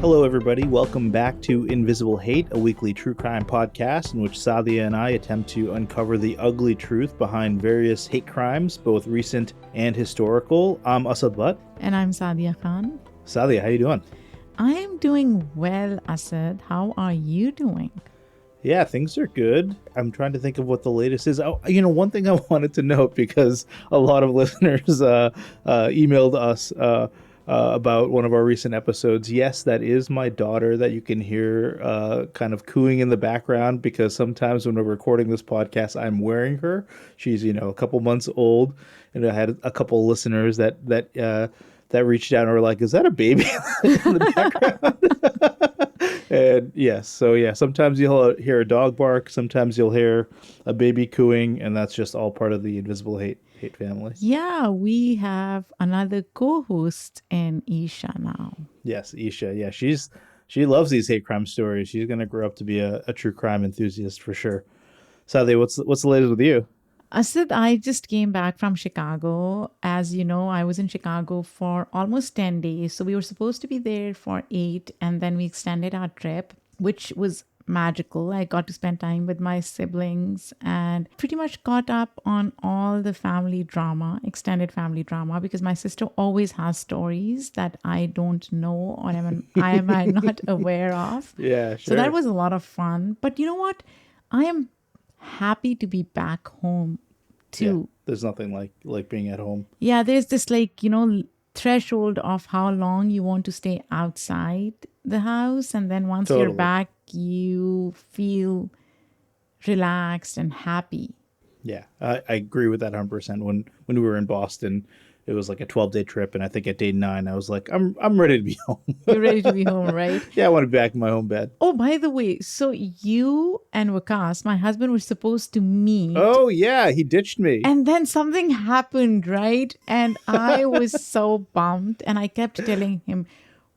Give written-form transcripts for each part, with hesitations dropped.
Hello, everybody. Welcome back to Invisible Hate, a weekly true crime podcast in which Saadia and I attempt to uncover the ugly truth behind various hate crimes, both recent and historical. I'm Asad Butt. And I'm Saadia Khan. Saadia, how you doing? I am doing well, Asad. How are you doing? Yeah, things are good. I'm trying to think of what the latest is. Oh, one thing I wanted to note, because a lot of listeners emailed us about one of our recent episodes. Yes, that is my daughter that you can hear kind of cooing in the background, because sometimes when we're recording this podcast, I'm wearing her. She's, a couple months old, and I had a couple listeners that reached out and were like, "Is that a baby in the background?" And yes, so yeah, sometimes you'll hear a dog bark, sometimes you'll hear a baby cooing, and that's just all part of the Invisible Hate family. Yeah, we have another co-host in Isha now. Yes, Isha. Yeah, she loves these hate crime stories. She's gonna grow up to be a true crime enthusiast for sure. Sade, what's the latest with you? Asad, I just came back from Chicago. As you know, I was in Chicago for almost 10 days. So we were supposed to be there for 8, and then we extended our trip, which was magical. I got to spend time with my siblings and pretty much caught up on all the family drama, extended family drama, because my sister always has stories that I don't know or I am not aware of. Yeah, sure. So that was a lot of fun. But you know what? I am happy to be back home too. Yeah, there's nothing like being at home. Yeah, there's this threshold of how long you want to stay outside the house, and then once Totally. you're back, you feel relaxed and happy. Yeah, I agree with that 100%. When we were in Boston, it was like a 12-day trip, and I think at day 9, I was like, I'm ready to be home. You're ready to be home, right? Yeah, I want to be back in my home bed. Oh, by the way, so you and Vikas, my husband, were supposed to meet. Oh, yeah, he ditched me. And then something happened, right? And I was so bummed, and I kept telling him,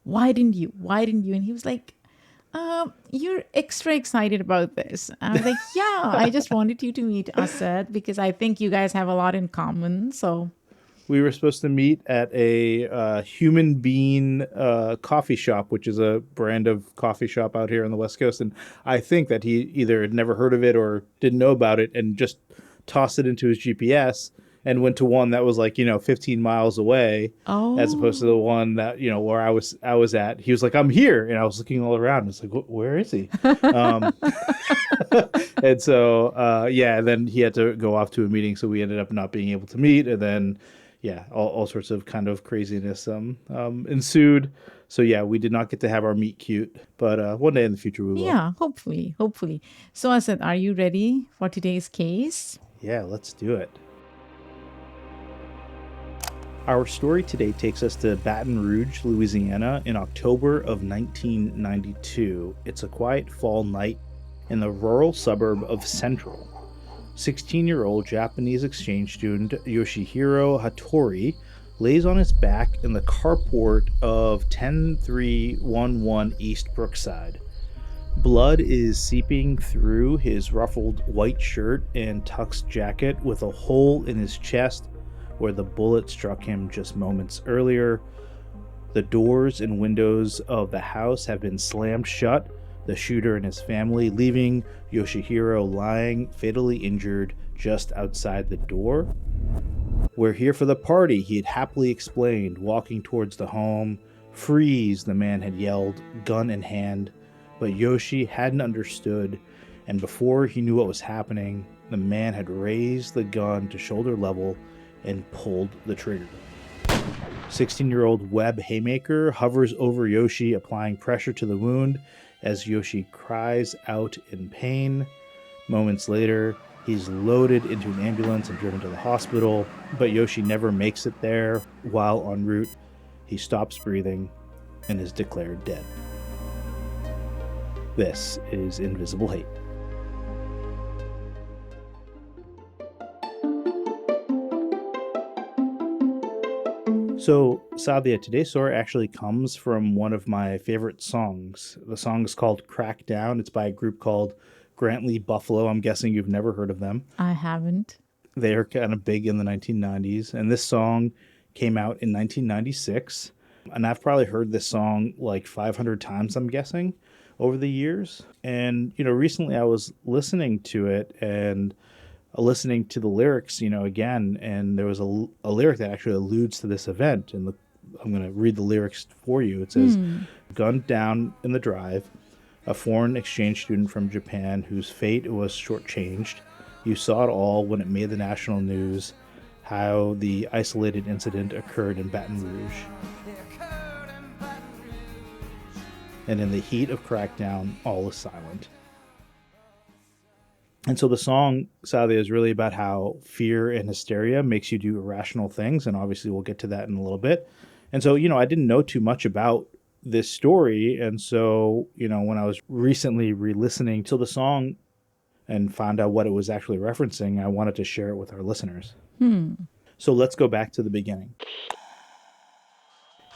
why didn't you? And he was like, you're extra excited about this. I was like, yeah, I just wanted you to meet Asad because I think you guys have a lot in common. So we were supposed to meet at a Human Bean coffee shop, which is a brand of coffee shop out here on the West Coast. And I think that he either had never heard of it or didn't know about it and just tossed it into his GPS and went to one that was 15 miles away, as opposed to the one that, where I was at. He was like, "I'm here." And I was looking all around. It's like, where is he? And so, and then he had to go off to a meeting. So we ended up not being able to meet. And then, yeah, all sorts of kind of craziness ensued. So, yeah, we did not get to have our meet cute. But one day in the future we will. Yeah, hopefully. So, Asad, are you ready for today's case? Yeah, let's do it. Our story today takes us to Baton Rouge, Louisiana in October of 1992. It's a quiet fall night in the rural suburb of Central. 16-year-old Japanese exchange student Yoshihiro Hattori lays on his back in the carport of 10311 East Brookside. Blood is seeping through his ruffled white shirt and tux jacket with a hole in his chest where the bullet struck him just moments earlier. The doors and windows of the house have been slammed shut, the shooter and his family leaving Yoshihiro lying fatally injured just outside the door. "We're here for the party," he had happily explained, walking towards the home. "Freeze," the man had yelled, gun in hand. But Yoshi hadn't understood, and before he knew what was happening, the man had raised the gun to shoulder level and pulled the trigger. 16-year-old Webb Haymaker hovers over Yoshi, applying pressure to the wound as Yoshi cries out in pain. Moments later, he's loaded into an ambulance and driven to the hospital, but Yoshi never makes it there. While en route, he stops breathing and is declared dead. This is Invisible Hate. So, Saadia, today's story actually comes from one of my favorite songs. The song is called Crack Down. It's by a group called Grantley Buffalo. I'm guessing you've never heard of them. I haven't. They are kind of big in the 1990s. And this song came out in 1996. And I've probably heard this song like 500 times, I'm guessing, over the years. And, recently I was listening to it and listening to the lyrics, again, and there was a lyric that actually alludes to this event. And I'm going to read the lyrics for you. It says, "Gunned down in the drive, a foreign exchange student from Japan whose fate was shortchanged. You saw it all when it made the national news, how the isolated incident occurred in Baton Rouge. And in the heat of crackdown, all is silent." And so the song, Saadia, is really about how fear and hysteria makes you do irrational things. And obviously we'll get to that in a little bit. And so, I didn't know too much about this story. And so, when I was recently re-listening to the song and found out what it was actually referencing, I wanted to share it with our listeners. So let's go back to the beginning.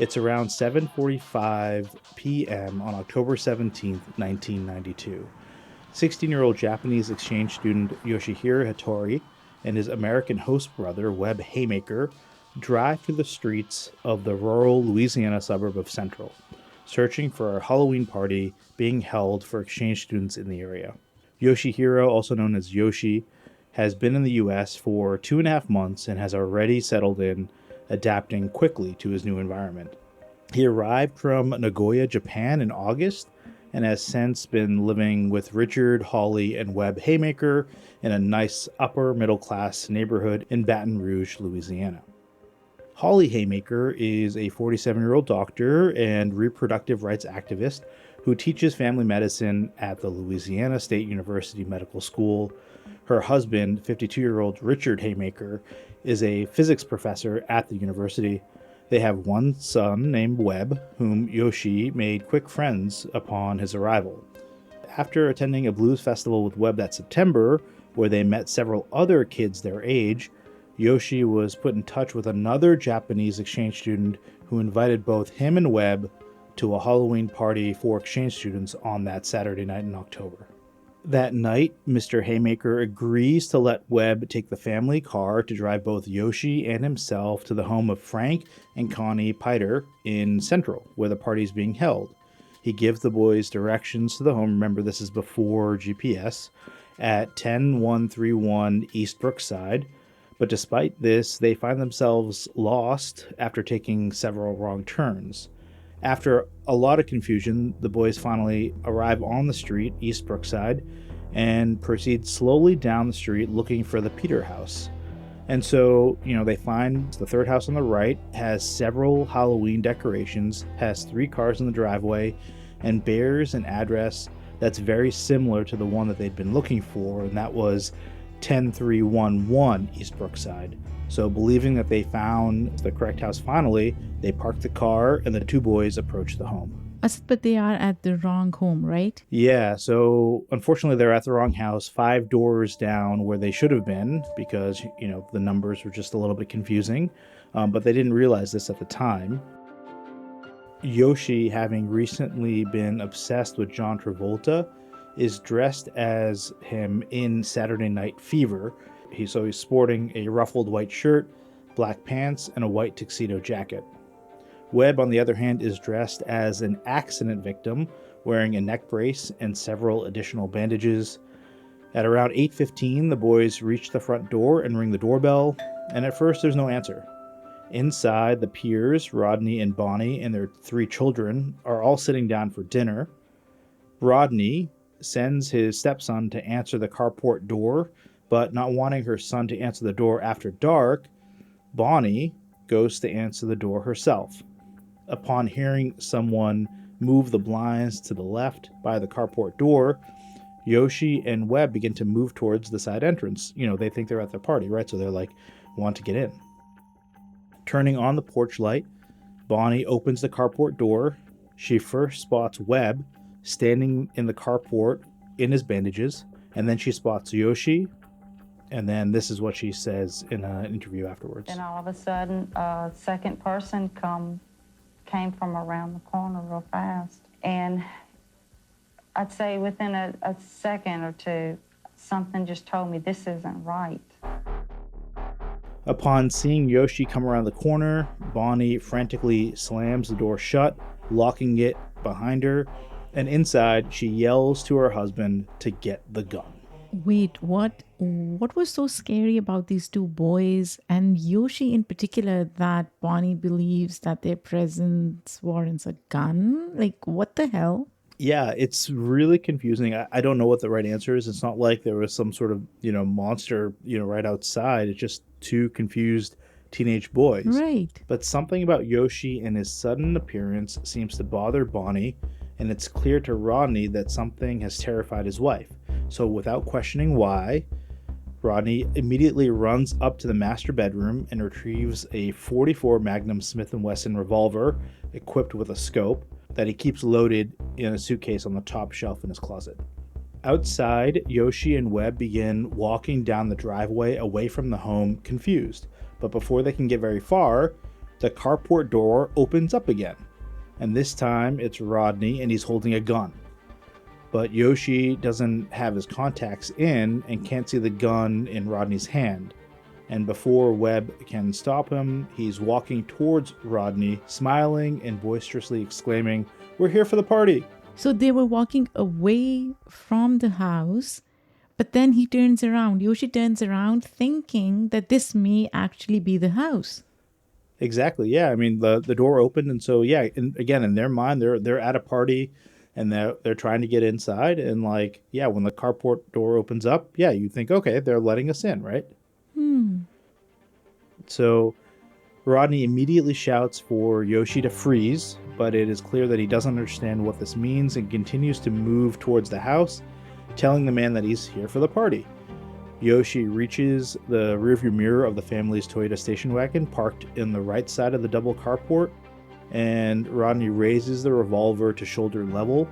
It's around 7:45 p.m. on October 17th, 1992. 16-year-old Japanese exchange student Yoshihiro Hattori and his American host brother, Webb Haymaker, drive through the streets of the rural Louisiana suburb of Central, searching for a Halloween party being held for exchange students in the area. Yoshihiro, also known as Yoshi, has been in the U.S. for 2.5 months and has already settled in, adapting quickly to his new environment. He arrived from Nagoya, Japan in August and has since been living with Richard, Holly, and Webb Haymaker in a nice upper-middle-class neighborhood in Baton Rouge, Louisiana. Holly Haymaker is a 47-year-old doctor and reproductive rights activist who teaches family medicine at the Louisiana State University Medical School. Her husband, 52-year-old Richard Haymaker, is a physics professor at the university. They have one son named Webb, whom Yoshi made quick friends upon his arrival. After attending a blues festival with Webb that September, where they met several other kids their age, Yoshi was put in touch with another Japanese exchange student who invited both him and Webb to a Halloween party for exchange students on that Saturday night in October. That night, Mr. Haymaker agrees to let Webb take the family car to drive both Yoshi and himself to the home of Frank and Connie Piter in Central, where the party is being held. He gives the boys directions to the home. Remember, this is before GPS, at 10131 East Brookside. But despite this, they find themselves lost after taking several wrong turns. After a lot of confusion, the boys finally arrive on the street, East Brookside, and proceed slowly down the street looking for the Peter house. And so, they find the third house on the right, has several Halloween decorations, has 3 cars in the driveway, and bears an address that's very similar to the one that they'd been looking for, and that was 10311 East Brookside. So believing that they found the correct house finally, they park the car and the 2 boys approach the home. But they are at the wrong home, right? Yeah, so unfortunately they're at the wrong house, 5 doors down where they should have been because, the numbers were just a little bit confusing, but they didn't realize this at the time. Yoshi, having recently been obsessed with John Travolta, is dressed as him in Saturday Night Fever. He's sporting a ruffled white shirt, black pants, and a white tuxedo jacket. Webb, on the other hand, is dressed as an accident victim, wearing a neck brace and several additional bandages. At around 8:15, the boys reach the front door and ring the doorbell, and at first there's no answer. Inside, the Peers, Rodney and Bonnie, and their 3 children are all sitting down for dinner. Rodney sends his stepson to answer the carport door, but not wanting her son to answer the door after dark, Bonnie goes to answer the door herself. Upon hearing someone move the blinds to the left by the carport door, Yoshi and Webb begin to move towards the side entrance. They think they're at their party, right? So they're like, want to get in. Turning on the porch light, Bonnie opens the carport door. She first spots Webb standing in the carport in his bandages, and then she spots Yoshi, and then this is what she says in an interview afterwards. And all of a sudden, a second person came from around the corner real fast. And I'd say within a second or two, something just told me this isn't right. Upon seeing Yoshi come around the corner, Bonnie frantically slams the door shut, locking it behind her, and inside she yells to her husband to get the gun. Wait, what? What was so scary about these two boys and Yoshi in particular that Bonnie believes that their presence warrants a gun? Like, what the hell? Yeah, it's really confusing. I don't know what the right answer is. It's not like there was some sort of, monster, right outside. It's just two confused teenage boys. Right. But something about Yoshi and his sudden appearance seems to bother Bonnie, and it's clear to Rodney that something has terrified his wife. So without questioning why, Rodney immediately runs up to the master bedroom and retrieves a .44 Magnum Smith & Wesson revolver equipped with a scope that he keeps loaded in a suitcase on the top shelf in his closet. Outside, Yoshi and Webb begin walking down the driveway away from the home, confused. But before they can get very far, the carport door opens up again. And this time it's Rodney and he's holding a gun. But Yoshi doesn't have his contacts in and can't see the gun in Rodney's hand. And before Webb can stop him, he's walking towards Rodney, smiling and boisterously exclaiming, "We're here for the party!" So they were walking away from the house, but then he turns around. Yoshi turns around thinking that this may actually be the house. Exactly, yeah. I mean, the door opened, and so, yeah, and again, in their mind, they're at a party, and they're trying to get inside, and like, yeah, when the carport door opens up, yeah, you think, okay, they're letting us in, right? So Rodney immediately shouts for Yoshi to freeze, but it is clear that he doesn't understand what this means and continues to move towards the house, telling the man that he's here for the party. Yoshi reaches the rearview mirror of the family's Toyota station wagon parked in the right side of the double carport, and Rodney raises the revolver to shoulder level.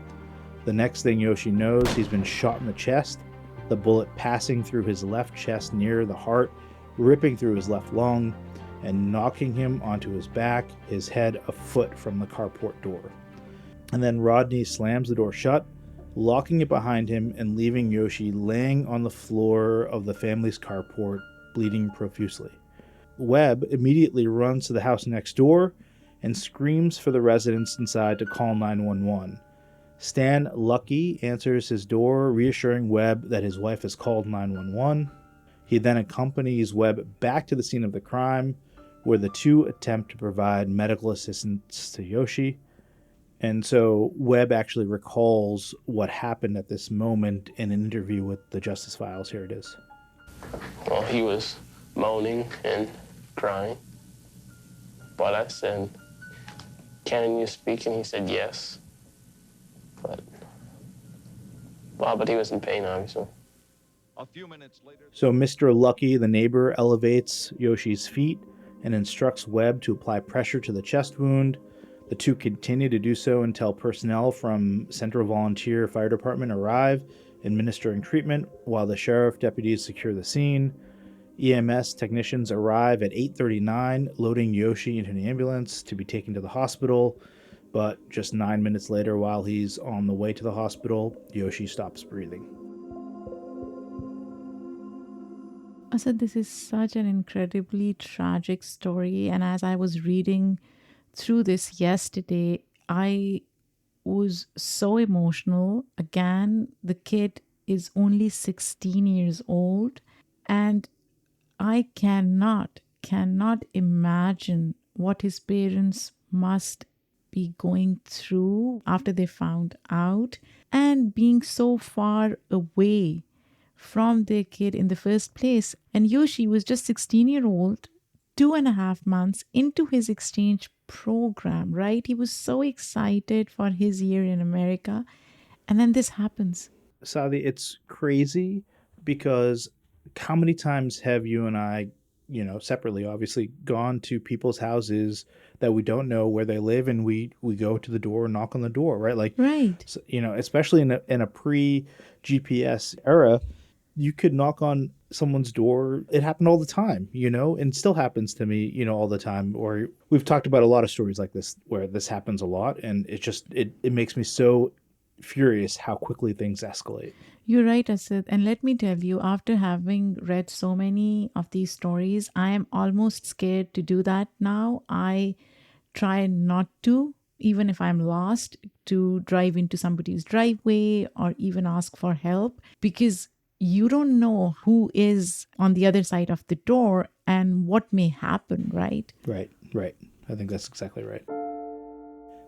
The next thing Yoshi knows, he's been shot in the chest, the bullet passing through his left chest near the heart, ripping through his left lung, and knocking him onto his back, his head a foot from the carport door. And then Rodney slams the door shut, locking it behind him and leaving Yoshi laying on the floor of the family's carport, bleeding profusely. Webb immediately runs to the house next door and screams for the residents inside to call 911. Stan Lucky answers his door, reassuring Webb that his wife has called 911. He then accompanies Webb back to the scene of the crime, where the two attempt to provide medical assistance to Yoshi. And so Webb actually recalls what happened at this moment in an interview with the Justice Files. Here it is. Well, he was moaning and crying. But I said, "Can you speak?" And he said yes. But he was in pain, obviously. A few minutes later. So Mr. Lucky, the neighbor, elevates Yoshi's feet and instructs Webb to apply pressure to the chest wound. The two continue to do so until personnel from Central Volunteer Fire Department arrive, administering treatment, while the sheriff deputies secure the scene. EMS technicians arrive at 8:39, loading Yoshi into an ambulance to be taken to the hospital. But just 9 minutes later, while he's on the way to the hospital, Yoshi stops breathing. Asad, this is such an incredibly tragic story. And as I was reading through this yesterday, I was so emotional. Again, the kid is only 16 years old, and I cannot imagine what his parents must be going through after they found out, and being so far away from their kid in the first place. And Yoshi was just 16-year-old, 2.5 months into his exchange program, right? He was so excited for his year in America. And then this happens. Saadia, it's crazy because how many times have you and I, separately, obviously, gone to people's houses that we don't know where they live, and we go to the door and knock on the door, right? Like, right. So, especially in a pre-GPS era, you could knock on someone's door. It happened all the time, and still happens to me, all the time. Or we've talked about a lot of stories like this where this happens a lot, and it makes me so furious how quickly things escalate. You're right, Asad. And let me tell you, after having read so many of these stories, I am almost scared to do that now. I try not to, even if I'm lost, to drive into somebody's driveway or even ask for help because you don't know who is on the other side of the door and what may happen, right? Right, right. I think that's exactly right.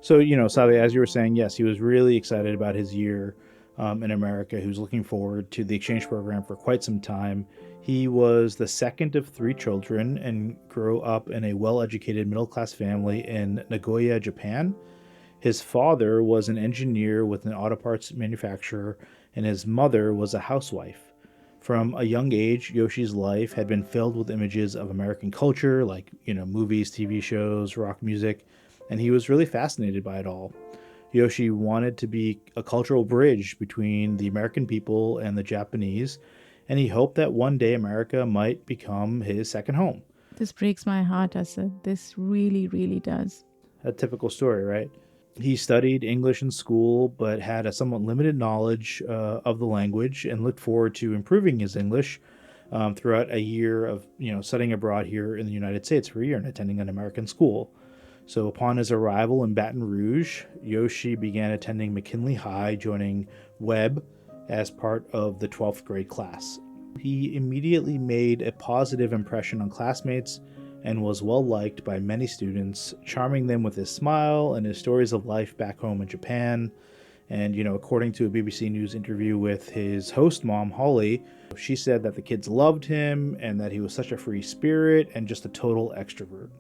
So, Saadia, as you were saying, yes, he was really excited about his year in America. He was looking forward to the exchange program for quite some time. He was the second of three children and grew up in a well-educated middle-class family in Nagoya, Japan. His father was an engineer with an auto parts manufacturer, and his mother was a housewife. From a young age, Yoshi's life had been filled with images of American culture, like, movies, TV shows, rock music, and he was really fascinated by it all. Yoshi wanted to be a cultural bridge between the American people and the Japanese, and he hoped that one day America might become his second home. This breaks my heart, Asad. This really, really does. A typical story, right? He studied English in school, but had a somewhat limited knowledge of the language and looked forward to improving his English throughout a year of studying abroad here in the United States for a year and attending an American school. So upon his arrival in Baton Rouge, Yoshi began attending McKinley High, joining Webb as part of the 12th grade class. He immediately made a positive impression on classmates and was well liked by many students, charming them with his smile and his stories of life back home in Japan. And, according to a BBC News interview with his host mom, Holly, she said that the kids loved him and that he was such a free spirit and just a total extrovert.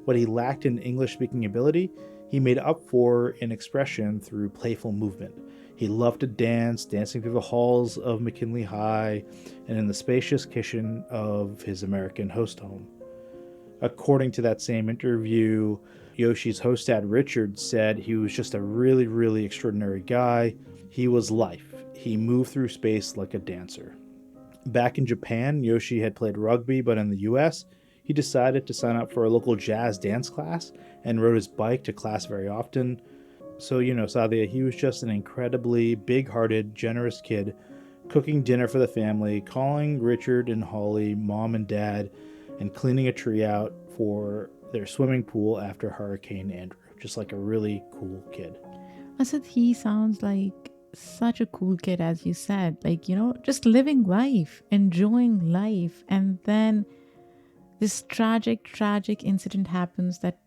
What he lacked in English-speaking ability, he made up for in expression through playful movement. He loved to dance, dancing through the halls of McKinley High and in the spacious kitchen of his American host home. According to that same interview, Yoshi's host dad Richard said he was just a really, really extraordinary guy. He was life. He moved through space like a dancer. Back in Japan, Yoshi had played rugby, but in the US, he decided to sign up for a local jazz dance class and rode his bike to class very often. So, Saadia, he was just an incredibly big-hearted, generous kid, cooking dinner for the family, calling Richard and Holly mom and dad, and cleaning a tree out for their swimming pool after Hurricane Andrew. Just like a really cool kid. Asad, he sounds like such a cool kid, as you said. Like, just living life, enjoying life. And then this tragic incident happens that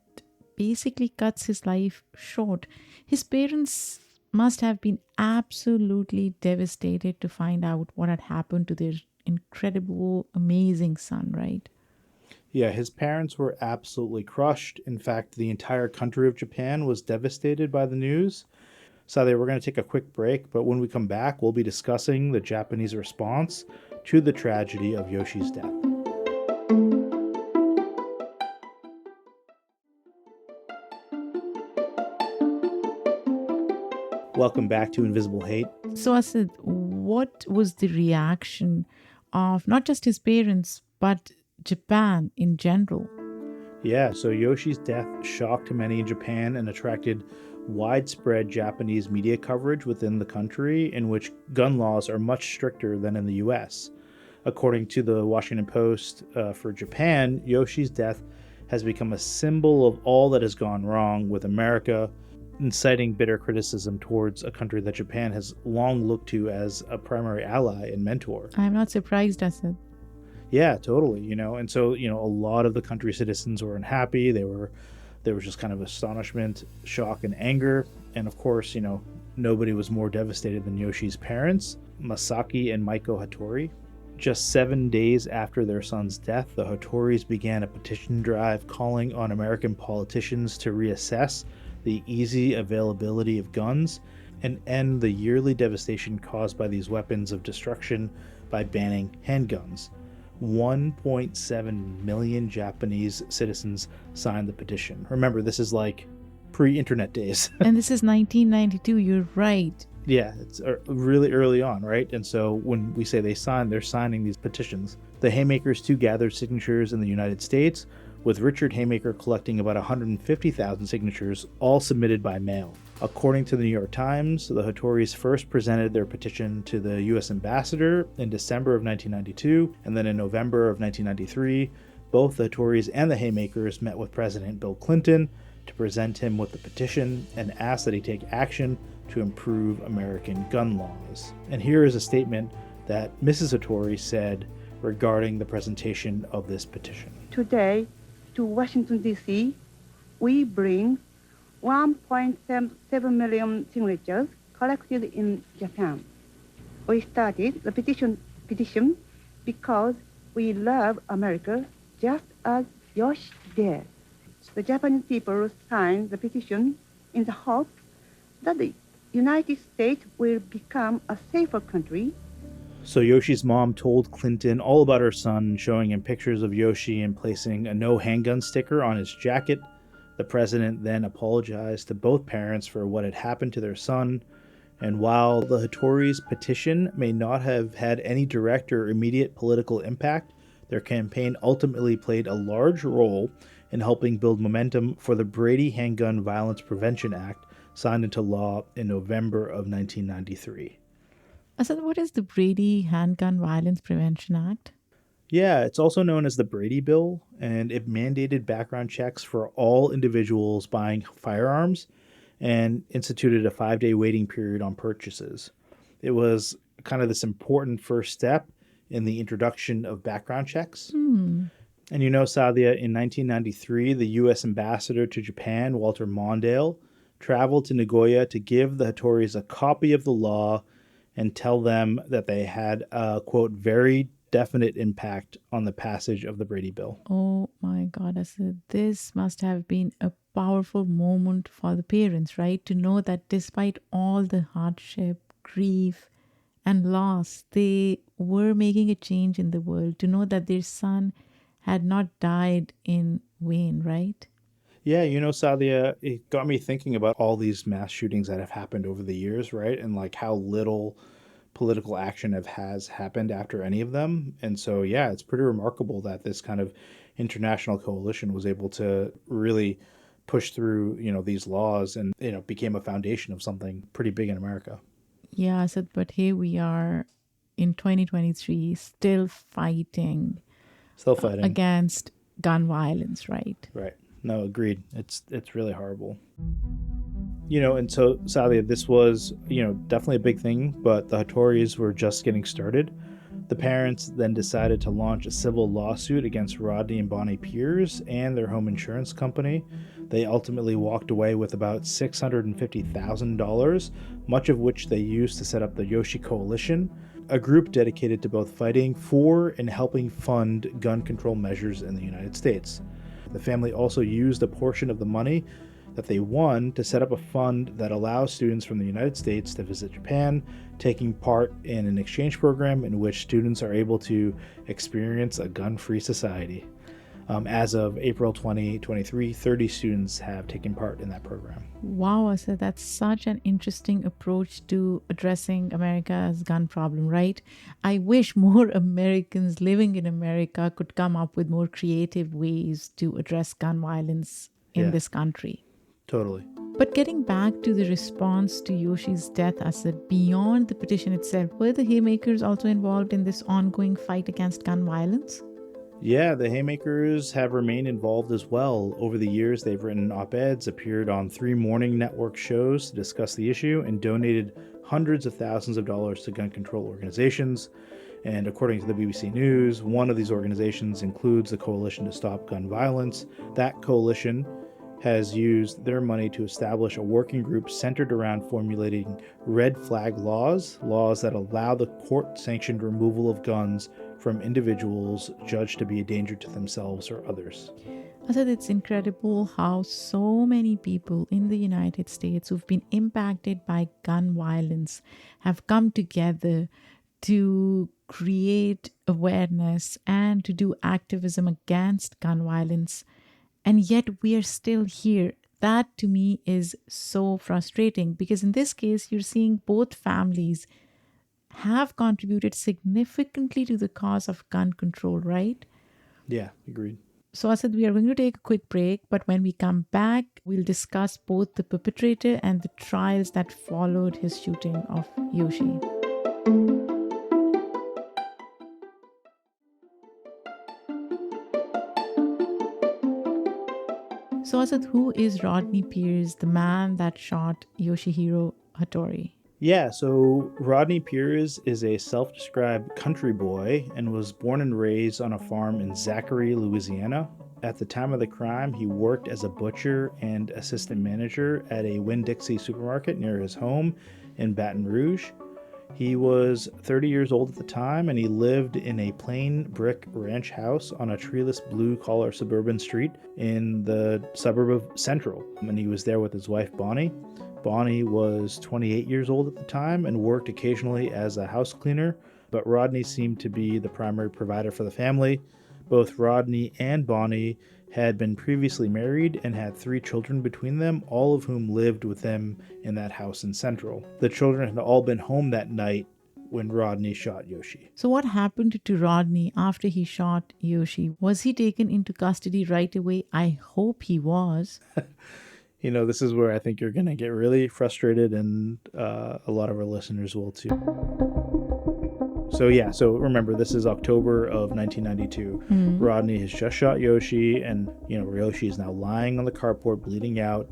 basically cuts his life short. His parents must have been absolutely devastated to find out what had happened to their incredible, amazing son, right? Yeah, his parents were absolutely crushed. In fact, the entire country of Japan was devastated by the news. Saadia, we're going to take a quick break, but when we come back, we'll be discussing the Japanese response to the tragedy of Yoshi's death. Welcome back to Invisible Hate. So, Asad, what was the reaction of not just his parents, but Japan in general? Yeah, so Yoshi's death shocked many in Japan and attracted widespread Japanese media coverage within the country, in which gun laws are much stricter than in the US. According to the Washington Post, for Japan, Yoshi's death has become a symbol of all that has gone wrong with America, inciting bitter criticism towards a country that Japan has long looked to as a primary ally and mentor. I'm not surprised, Asad. Yeah, totally. And so, a lot of the country's citizens were unhappy. There was just kind of astonishment, shock, and anger. And of course, nobody was more devastated than Yoshi's parents, Masaki and Maiko Hattori. Just 7 days after their son's death, the Hattoris began a petition drive calling on American politicians to reassess the easy availability of guns and end the yearly devastation caused by these weapons of destruction by banning handguns. 1.7 million Japanese citizens signed the petition. Remember, this is like pre-internet days. And this is 1992, you're right. Yeah, it's really early on, right? And so when we say they're signing these petitions. The Haymakers too gathered signatures in the United States, with Richard Haymaker collecting about 150,000 signatures, all submitted by mail. According to the New York Times, the Hattoris first presented their petition to the U.S. ambassador in December of 1992, and then in November of 1993, both the Hattoris and the Haymakers met with President Bill Clinton to present him with the petition and ask that he take action to improve American gun laws. And here is a statement that Mrs. Hattori said regarding the presentation of this petition. Today, to Washington, D.C., we bring 1.7 million signatures collected in Japan. We started the petition because we love America just as Yoshi did. The Japanese people signed the petition in the hope that the United States will become a safer country. So Yoshi's mom told Clinton all about her son, showing him pictures of Yoshi and placing a no handgun sticker on his jacket. The president then apologized to both parents for what had happened to their son. And while the Hattori's petition may not have had any direct or immediate political impact, their campaign ultimately played a large role in helping build momentum for the Brady Handgun Violence Prevention Act, signed into law in November of 1993. Asad, what is the Brady Handgun Violence Prevention Act? Yeah, it's also known as the Brady Bill, and it mandated background checks for all individuals buying firearms and instituted a 5-day waiting period on purchases. It was kind of this important first step in the introduction of background checks. And you know, Saadia, in 1993, the U.S. ambassador to Japan, Walter Mondale, traveled to Nagoya to give the Hattoris a copy of the law and tell them that they had a, quote, very definite impact on the passage of the Brady Bill. Oh my God, Asad, this must have been a powerful moment for the parents, right? To know that despite all the hardship, grief, and loss, they were making a change in the world. To know that their son had not died in vain, right? Yeah, you know, Sadia, it got me thinking about all these mass shootings that have happened over the years, right? And like how little political action has happened after any of them. And so, yeah, it's pretty remarkable that this kind of international coalition was able to really push through, you know, these laws and, you know, became a foundation of something pretty big in America. Yeah, Asad, but here we are in 2023 still fighting Still fighting. against gun violence, right? Right. No, agreed. It's really horrible. You know, and so, Sadia, this was, you know, definitely a big thing, but the Hattoris were just getting started. The parents then decided to launch a civil lawsuit against Rodney and Bonnie Piers and their home insurance company. They ultimately walked away with about $650,000, much of which they used to set up the Yoshi Coalition, a group dedicated to both fighting for and helping fund gun control measures in the United States. The family also used a portion of the money that they won to set up a fund that allows students from the United States to visit Japan, taking part in an exchange program in which students are able to experience a gun-free society. As of April 2023, 30 students have taken part in that program. Wow, Asad, that's such an interesting approach to addressing America's gun problem, right? I wish more Americans living in America could come up with more creative ways to address gun violence in this country. Totally. But getting back to the response to Yoshi's death, Asad, beyond the petition itself, were the Haymakers also involved in this ongoing fight against gun violence? Yeah, the Haymakers have remained involved as well. Over the years, they've written op-eds, appeared on 3 morning network shows to discuss the issue, and donated hundreds of thousands of dollars to gun control organizations. And according to the BBC News, one of these organizations includes the Coalition to Stop Gun Violence. That coalition has used their money to establish a working group centered around formulating red flag laws that allow the court-sanctioned removal of guns from individuals judged to be a danger to themselves or others. Asad, it's incredible how so many people in the United States who've been impacted by gun violence have come together to create awareness and to do activism against gun violence. And yet we are still here. That to me is so frustrating because in this case, you're seeing both families have contributed significantly to the cause of gun control, right? Yeah, agreed. So, Asad, we are going to take a quick break, but when we come back, we'll discuss both the perpetrator and the trials that followed his shooting of Yoshi. So, Asad, who is Rodney Pierce, the man that shot Yoshihiro Hattori? Yeah, so Rodney Pierce is a self-described country boy and was born and raised on a farm in Zachary, Louisiana. At the time of the crime, he worked as a butcher and assistant manager at a Winn-Dixie supermarket near his home in Baton Rouge. He was 30 years old at the time, and he lived in a plain brick ranch house on a treeless blue-collar suburban street in the suburb of Central. And he was there with his wife, Bonnie. Bonnie was 28 years old at the time and worked occasionally as a house cleaner, but Rodney seemed to be the primary provider for the family. Both Rodney and Bonnie had been previously married and had 3 children between them, all of whom lived with them in that house in Central. The children had all been home that night when Rodney shot Yoshi. So, what happened to Rodney after he shot Yoshi? Was he taken into custody right away? I hope he was. You know, this is where I think you're going to get really frustrated, and a lot of our listeners will too. So remember, this is October of 1992. Rodney has just shot Yoshi, and, Yoshi is now lying on the carport, bleeding out,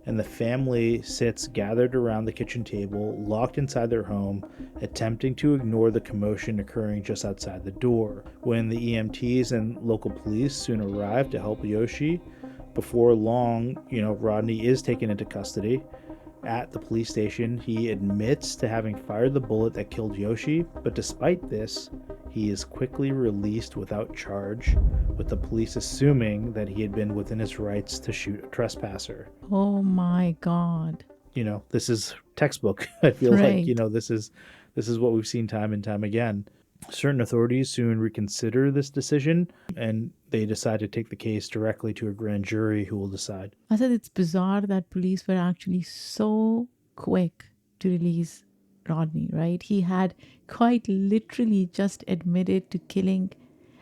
and the family sits gathered around the kitchen table, locked inside their home, attempting to ignore the commotion occurring just outside the door. When the EMTs and local police soon arrive to help Yoshi, before long, Rodney is taken into custody. At the police station, he admits to having fired the bullet that killed Yoshi, but despite this, he is quickly released without charge, with the police assuming that he had been within his rights to shoot a trespasser. Oh my God. This is textbook. I feel Right. like, this is what we've seen time and time again. Certain authorities soon reconsider this decision, and they decide to take the case directly to a grand jury who will decide. I said it's bizarre that police were actually so quick to release Rodney, right? He had quite literally just admitted to killing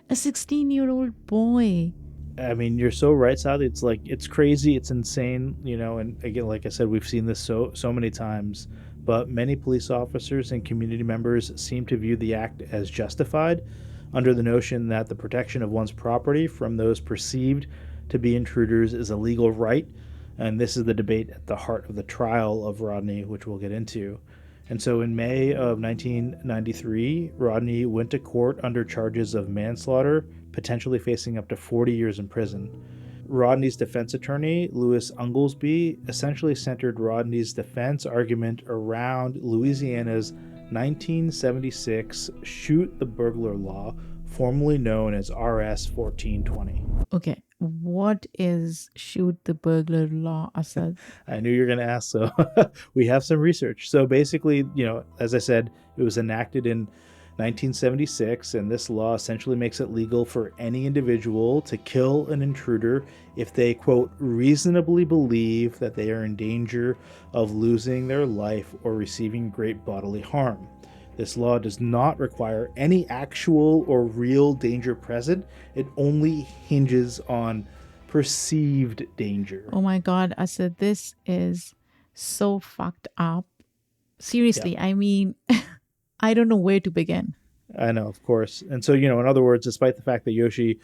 a 16-year-old boy. I mean, you're so right, Saadia. It's crazy, it's insane, and again, like I said, we've seen this so many times. But many police officers and community members seem to view the act as justified, under the notion that the protection of one's property from those perceived to be intruders is a legal right. And this is the debate at the heart of the trial of Rodney, which we'll get into. And so in May of 1993, Rodney went to court under charges of manslaughter, potentially facing up to 40 years in prison. Rodney's defense attorney, Louis Unglesby, essentially centered Rodney's defense argument around Louisiana's 1976 Shoot the Burglar Law, formerly known as RS 1420. Okay, what is Shoot the Burglar Law, Asad? I knew you were going to ask, so we have some research. So basically, as I said, it was enacted in 1976, and this law essentially makes it legal for any individual to kill an intruder if they, quote, reasonably believe that they are in danger of losing their life or receiving great bodily harm. This law does not require any actual or real danger present. It only hinges on perceived danger. Oh my God, Asad, this is so fucked up. Seriously, Yeah. I mean, I don't know where to begin. I know, of course. And so, in other words, despite the fact that Yoshi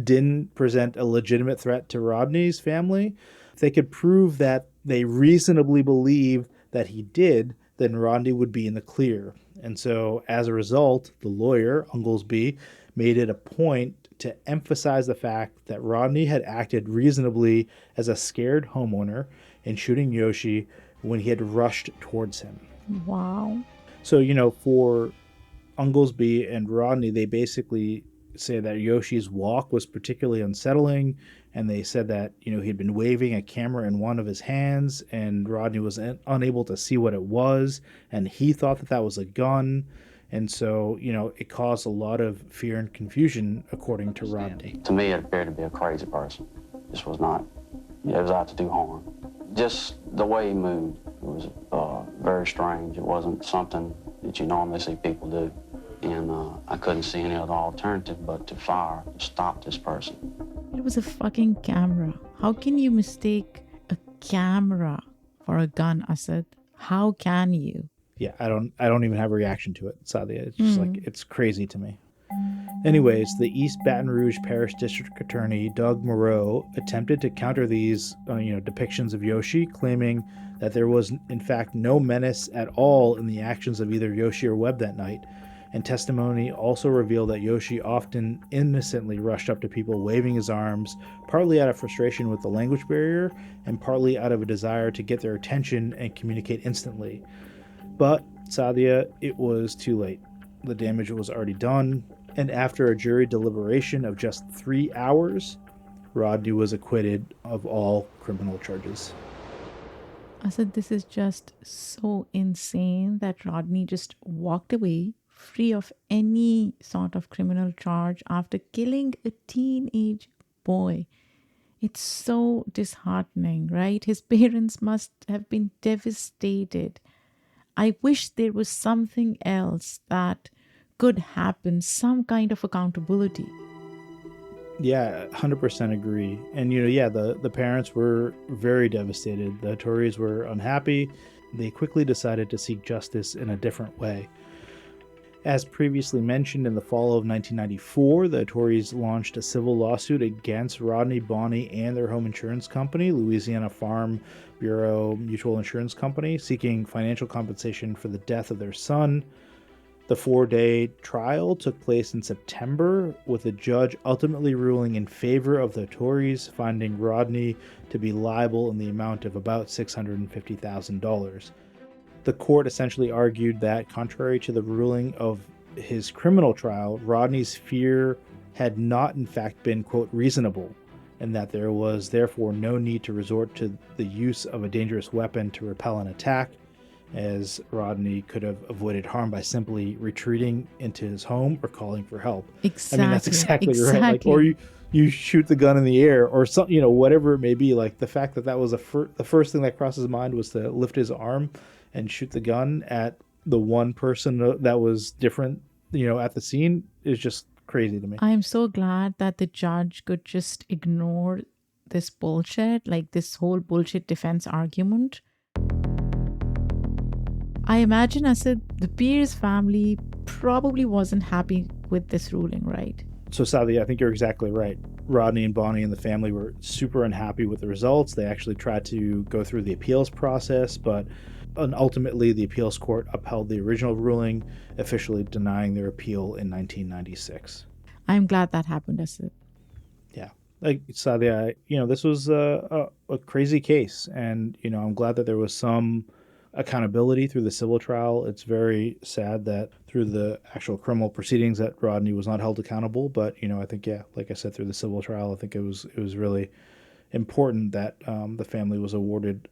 didn't present a legitimate threat to Rodney's family, if they could prove that they reasonably believed that he did, then Rodney would be in the clear. And so, as a result, the lawyer, Unglesby, made it a point to emphasize the fact that Rodney had acted reasonably as a scared homeowner in shooting Yoshi when he had rushed towards him. Wow. So, for Unglesby and Rodney, they basically say that Yoshi's walk was particularly unsettling, and they said that, he'd been waving a camera in one of his hands, and Rodney was unable to see what it was, and he thought that was a gun, and so, it caused a lot of fear and confusion, according to Rodney. To me, it appeared to be a crazy person. This was not, it was out to do harm. Just the way he moved was very strange. It wasn't something that you normally see people do. And I couldn't see any other alternative but to fire to stop this person. was a fucking camera. How can you mistake a camera for a gun, Asad? How can you? Yeah, I don't even have a reaction to it, Saadia. It's just like, it's crazy to me. Anyways, the East Baton Rouge Parish District Attorney Doug Moreau attempted to counter these depictions of Yoshi, claiming that there was in fact no menace at all in the actions of either Yoshi or Webb that night. And testimony also revealed that Yoshi often innocently rushed up to people waving his arms, partly out of frustration with the language barrier and partly out of a desire to get their attention and communicate instantly. But, Saadia, it was too late. The damage was already done, and after a jury deliberation of just 3 hours, Rodney was acquitted of all criminal charges. Asad, this is just so insane that Rodney just walked away free of any sort of criminal charge after killing a teenage boy. It's so disheartening, right? His parents must have been devastated. I wish there was something else that could happen, some kind of accountability. Yeah, 100% agree. And, the parents were very devastated. The Hattoris were unhappy. They quickly decided to seek justice in a different way. As previously mentioned, in the fall of 1994, the Hattoris launched a civil lawsuit against Rodney, Bonnie, and their home insurance company, Louisiana Farm Bureau Mutual Insurance Company, seeking financial compensation for the death of their son. The 4-day trial took place in September, with the judge ultimately ruling in favor of the Hattoris, finding Rodney to be liable in the amount of about $650,000. The court essentially argued that, contrary to the ruling of his criminal trial, Rodney's fear had not in fact been, quote, reasonable, and that there was therefore no need to resort to the use of a dangerous weapon to repel an attack, as Rodney could have avoided harm by simply retreating into his home or calling for help. Exactly. I mean, that's exactly right. Like, or you shoot the gun in the air, or some, whatever it may be. Like, the fact that was the first thing that crossed his mind was to lift his arm and shoot the gun at the one person that was different, at the scene is just crazy to me. I'm so glad that the judge could just ignore this bullshit, like this whole bullshit defense argument. I imagine, Asad, the Pierce family probably wasn't happy with this ruling, right? So, Saadia, I think you're exactly right. Rodney and Bonnie and the family were super unhappy with the results. They actually tried to go through the appeals process, but ultimately the appeals court upheld the original ruling, officially denying their appeal in 1996. I'm glad that happened, Asad. Yeah. Like, Saadia, this was a crazy case, and, I'm glad that there was some accountability through the civil trial. It's very sad that through the actual criminal proceedings that Rodney was not held accountable. But, I think, like I said, through the civil trial, I think it was really important that the family was awarded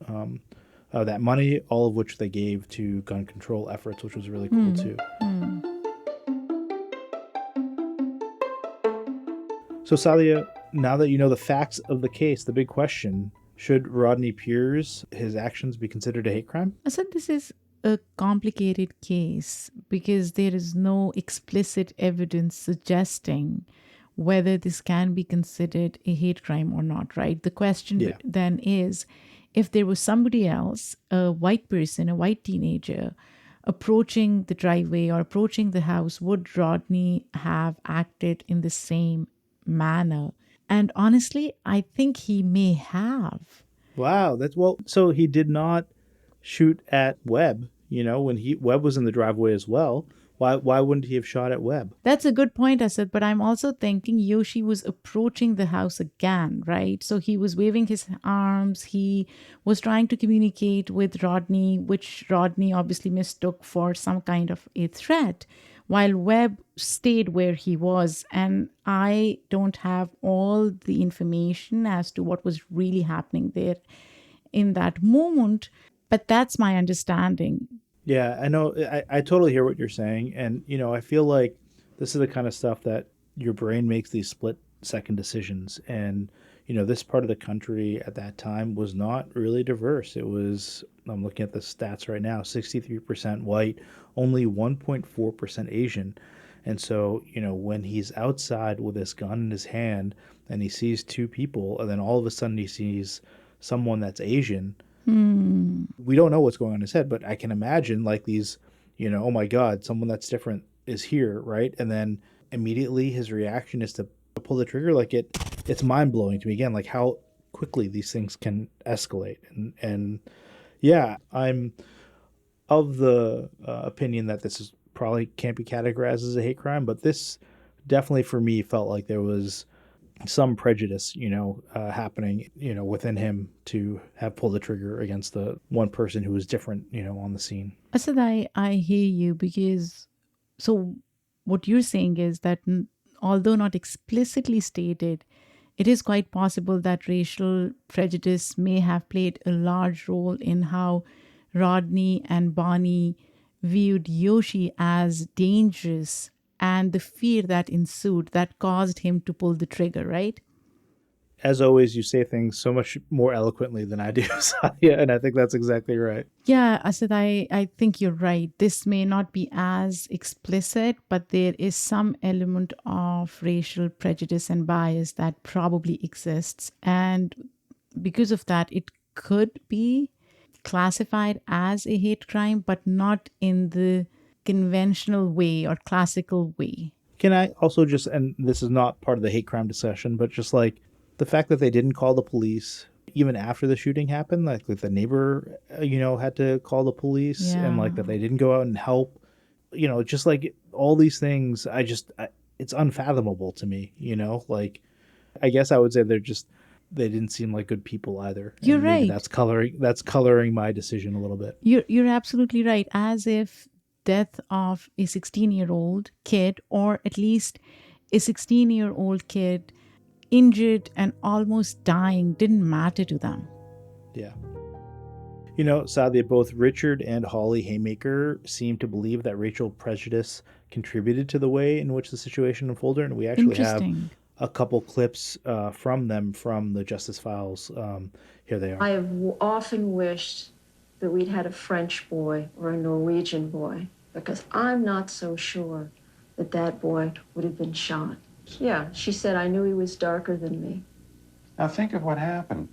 that money, all of which they gave to gun control efforts, which was really cool too. So, Saadia, now that you know the facts of the case, the big question: should Rodney Pierce, his actions, be considered a hate crime? I said this is a complicated case because there is no explicit evidence suggesting whether this can be considered a hate crime or not, right? The question then is, if there was somebody else, a white person, a white teenager, approaching the driveway or approaching the house, would Rodney have acted in the same manner? And honestly, I think he may have. Wow, so he did not shoot at Webb, when Webb was in the driveway as well. Why wouldn't he have shot at Webb? That's a good point, Asad, but I'm also thinking Yoshi was approaching the house again, right? So he was waving his arms. He was trying to communicate with Rodney, which Rodney obviously mistook for some kind of a threat, while Webb stayed where he was. And I don't have all the information as to what was really happening there in that moment, but that's my understanding. Yeah, I know. I totally hear what you're saying. And, I feel like this is the kind of stuff that your brain makes these split-second decisions. And, this part of the country at that time was not really diverse. It was, I'm looking at the stats right now, 63% white, only 1.4% Asian. And so, when he's outside with this gun in his hand, and he sees two people, and then all of a sudden he sees someone that's Asian. We don't know what's going on in his head, but I can imagine like these, oh my God, someone that's different is here, right? And then immediately his reaction is to pull the trigger. Like it's mind blowing to me again, like how quickly these things can escalate. And yeah, I'm of the opinion that this is probably can't be categorized as a hate crime, but this definitely for me felt like there was some prejudice, happening, within him to have pulled the trigger against the one person who was different, on the scene. Asad, I hear you because so what you're saying is that although not explicitly stated, it is quite possible that racial prejudice may have played a large role in how Rodney and Bonnie viewed Yoshi as dangerous and the fear that ensued that caused him to pull the trigger, right? As always, you say things so much more eloquently than I do, Saadia, and I think that's exactly right. Yeah, Asad, I think you're right. This may not be as explicit, but there is some element of racial prejudice and bias that probably exists. And because of that, it could be classified as a hate crime, but not in the conventional way or classical way. Can I also just, and this is not part of the hate crime discussion, but just like the fact that they didn't call the police even after the shooting happened, like the neighbor, had to call the police, and like that they didn't go out and help, just like all these things, it's unfathomable to me, like I guess I would say they didn't seem like good people either. You're And maybe right. that's coloring my decision a little bit. You're absolutely right. As if death of a 16-year-old kid, or at least a 16-year-old kid injured and almost dying, didn't matter to them. Yeah. Sadly, both Richard and Holly Haymaker seem to believe that racial prejudice contributed to the way in which the situation unfolded, and we actually have Interesting. a couple clips from them from the Justice Files. Here they are. I have often wished that we'd had a French boy or a Norwegian boy, because I'm not so sure that that boy would have been shot. Yeah, she said I knew he was darker than me. Now think of what happened.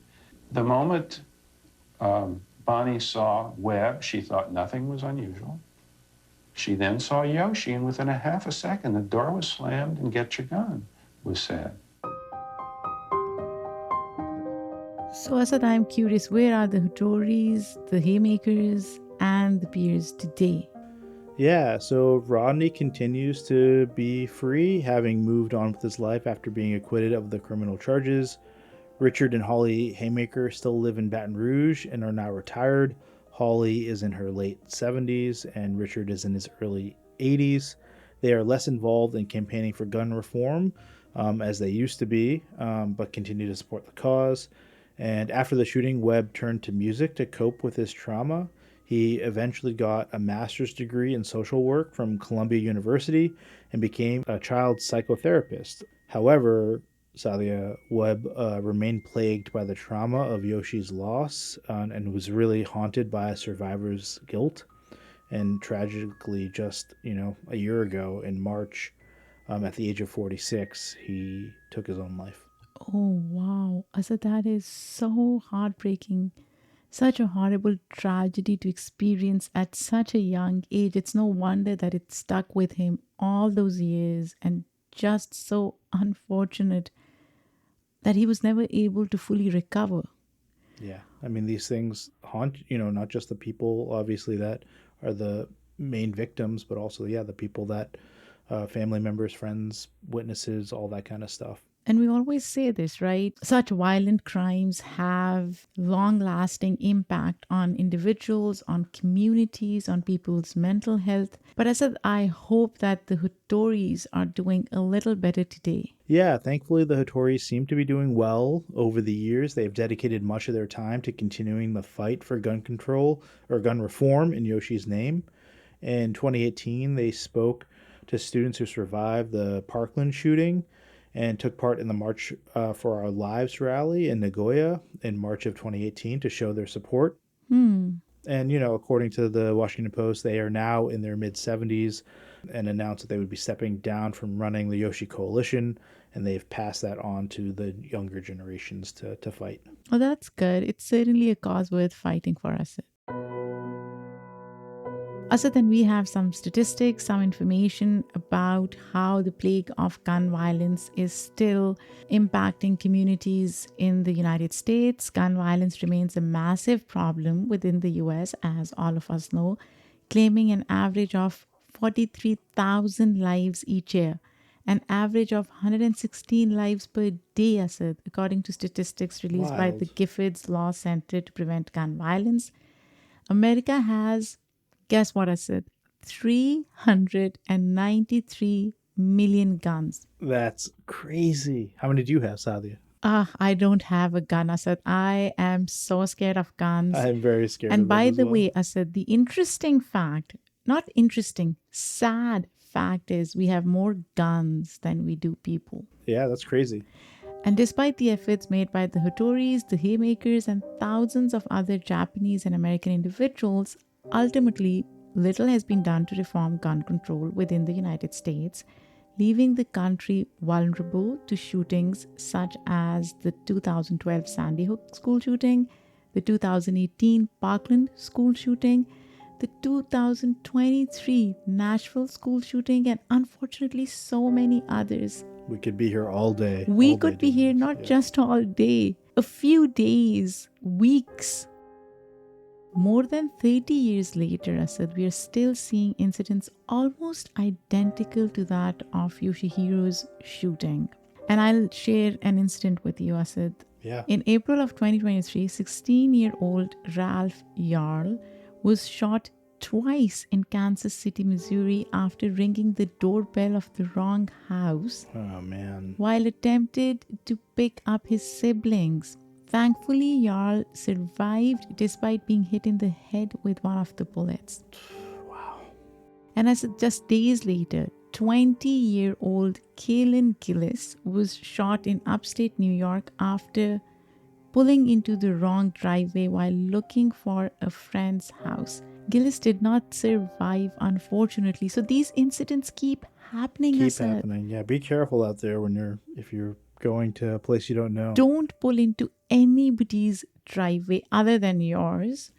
The moment Bonnie saw Webb, she thought nothing was unusual. She then saw Yoshi, and within a half a second, the door was slammed and "Get your gun" was said. So, Asad, I'm curious, where are the Hattoris, the Haymakers, and the Peers today? Yeah, so Rodney continues to be free, having moved on with his life after being acquitted of the criminal charges. Richard and Holly Haymaker still live in Baton Rouge and are now retired. Holly is in her late 70s and Richard is in his early 80s. They are less involved in campaigning for gun reform as they used to be, but continue to support the cause. And after the shooting, Webb turned to music to cope with his trauma. He eventually got a master's degree in social work from Columbia University and became a child psychotherapist. However, Saadia, Webb remained plagued by the trauma of Yoshi's loss and was really haunted by a survivor's guilt. And tragically, just a year ago in March, at the age of 46, he took his own life. Oh, wow. Asad, that is so heartbreaking. Such a horrible tragedy to experience at such a young age. It's no wonder that it stuck with him all those years, and just so unfortunate that he was never able to fully recover. Yeah. I mean, these things haunt, not just the people, obviously, that are the main victims, but also, the people that family members, friends, witnesses, all that kind of stuff. And we always say this, right? Such violent crimes have long lasting impact on individuals, on communities, on people's mental health. But I said, I hope that the Hattoris are doing a little better today. Yeah, thankfully, the Hattoris seem to be doing well over the years. They've dedicated much of their time to continuing the fight for gun control or gun reform in Yoshi's name. In 2018, they spoke to students who survived the Parkland shooting and took part in the March for Our Lives rally in Nagoya in March of 2018 to show their support. And, according to the Washington Post, they are now in their mid-70s and announced that they would be stepping down from running the Yoshi Coalition and they've passed that on to the younger generations to fight. Well, that's good. It's certainly a cause worth fighting for, Asad. Asad, then we have some statistics, some information about how the plague of gun violence is still impacting communities in the United States. Gun violence remains a massive problem within the US, as all of us know, claiming an average of 43,000 lives each year, an average of 116 lives per day, Asad, according to statistics released by the Giffords Law Center to Prevent Gun Violence. America has, guess what, Asad? 393 million guns. That's crazy. How many do you have, Saadia? I don't have a gun, Asad. I am so scared of guns. I am very scared And of them by as the well. way, Asad, the interesting fact, not interesting, sad fact is we have more guns than we do people. Yeah, that's crazy. And despite the efforts made by the Hattoris, the Haymakers, and thousands of other Japanese and American individuals, ultimately, little has been done to reform gun control within the United States, leaving the country vulnerable to shootings such as the 2012 Sandy Hook school shooting, the 2018 Parkland school shooting, the 2023 Nashville school shooting, and unfortunately so many others. We could be here all day. We all could day be here not just all day, a few days, weeks. More than 30 years later, Asad, we are still seeing incidents almost identical to that of Yoshihiro's shooting. And I'll share an incident with you, Asad. Yeah. In April of 2023, 16-year-old Ralph Yarl was shot twice in Kansas City, Missouri after ringing the doorbell of the wrong house Oh, man. while attempted to pick up his siblings. Thankfully, Yarl survived despite being hit in the head with one of the bullets. Wow. And as just days later, 20-year-old Kaylin Gillis was shot in upstate New York after pulling into the wrong driveway while looking for a friend's house. Gillis did not survive, unfortunately. So these incidents keep happening. Keep happening. Yeah, be careful out there if you're going to a place you don't know. Don't pull into anybody's driveway other than yours.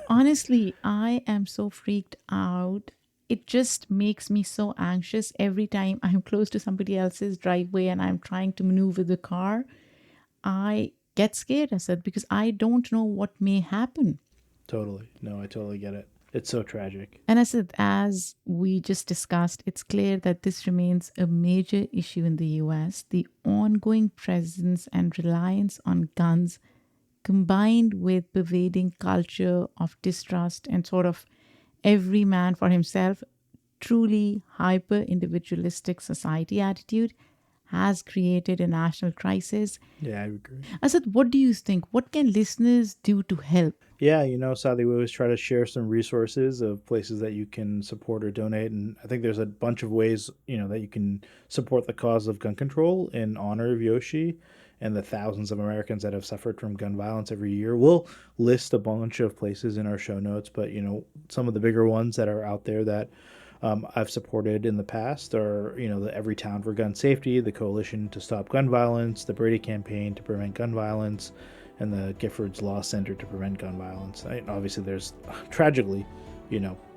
Honestly, I am so freaked out. It just makes me so anxious every time I'm close to somebody else's driveway and I'm trying to maneuver the car. I get scared, Asad, because I don't know what may happen. Totally. No, I totally get it. It's so tragic. And as we just discussed, it's clear that this remains a major issue in the US. The ongoing presence and reliance on guns, combined with pervading culture of distrust and sort of every man for himself, truly hyper-individualistic society attitude, has created a national crisis. Yeah, I agree. Asad, what do you think? What can listeners do to help? Yeah, Saadia, we always try to share some resources of places that you can support or donate. And I think there's a bunch of ways, that you can support the cause of gun control in honor of Yoshi and the thousands of Americans that have suffered from gun violence every year. We'll list a bunch of places in our show notes, but, some of the bigger ones that are out there that I've supported in the past are, the Every Town for Gun Safety, the Coalition to Stop Gun Violence, the Brady Campaign to Prevent Gun Violence, and the Giffords Law Center to Prevent Gun Violence. Obviously, there's tragically,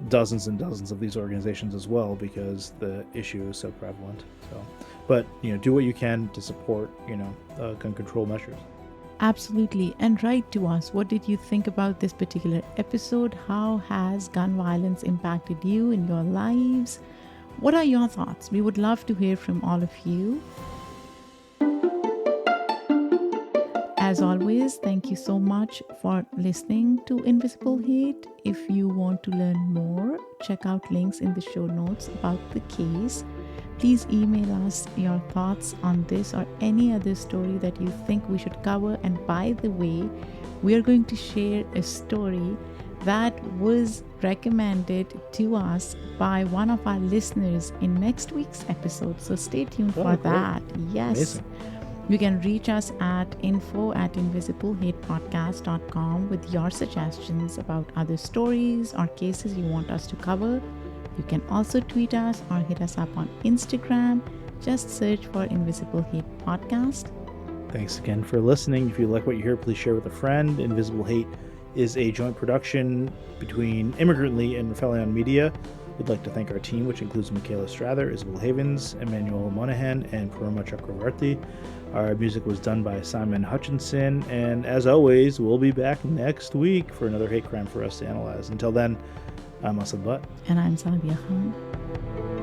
dozens and dozens of these organizations as well because the issue is so prevalent. So, but do what you can to support, gun control measures. Absolutely. And write to us. What did you think about this particular episode? How has gun violence impacted you in your lives? What are your thoughts? We would love to hear from all of you. As always, thank you so much for listening to Invisible Hate. If you want to learn more, check out links in the show notes about the case. Please email us your thoughts on this or any other story that you think we should cover. And by the way, we are going to share a story that was recommended to us by one of our listeners in next week's episode. So stay tuned for that. Yes. Amazing. You can reach us at info@invisiblehatepodcast.com with your suggestions about other stories or cases you want us to cover. You can also tweet us or hit us up on Instagram. Just search for Invisible Hate Podcast. Thanks again for listening. If you like what you hear, please share with a friend. Invisible Hate is a joint production between Immigrantly and Rafaelion Media. We'd like to thank our team, which includes Michaela Strather, Isabel Havens, Emmanuel Monahan, and Paroma Chakravarti. Our music was done by Simon Hutchinson, and as always, we'll be back next week for another hate crime for us to analyze. Until then, I'm Asad Butt. And I'm Saadia Khan.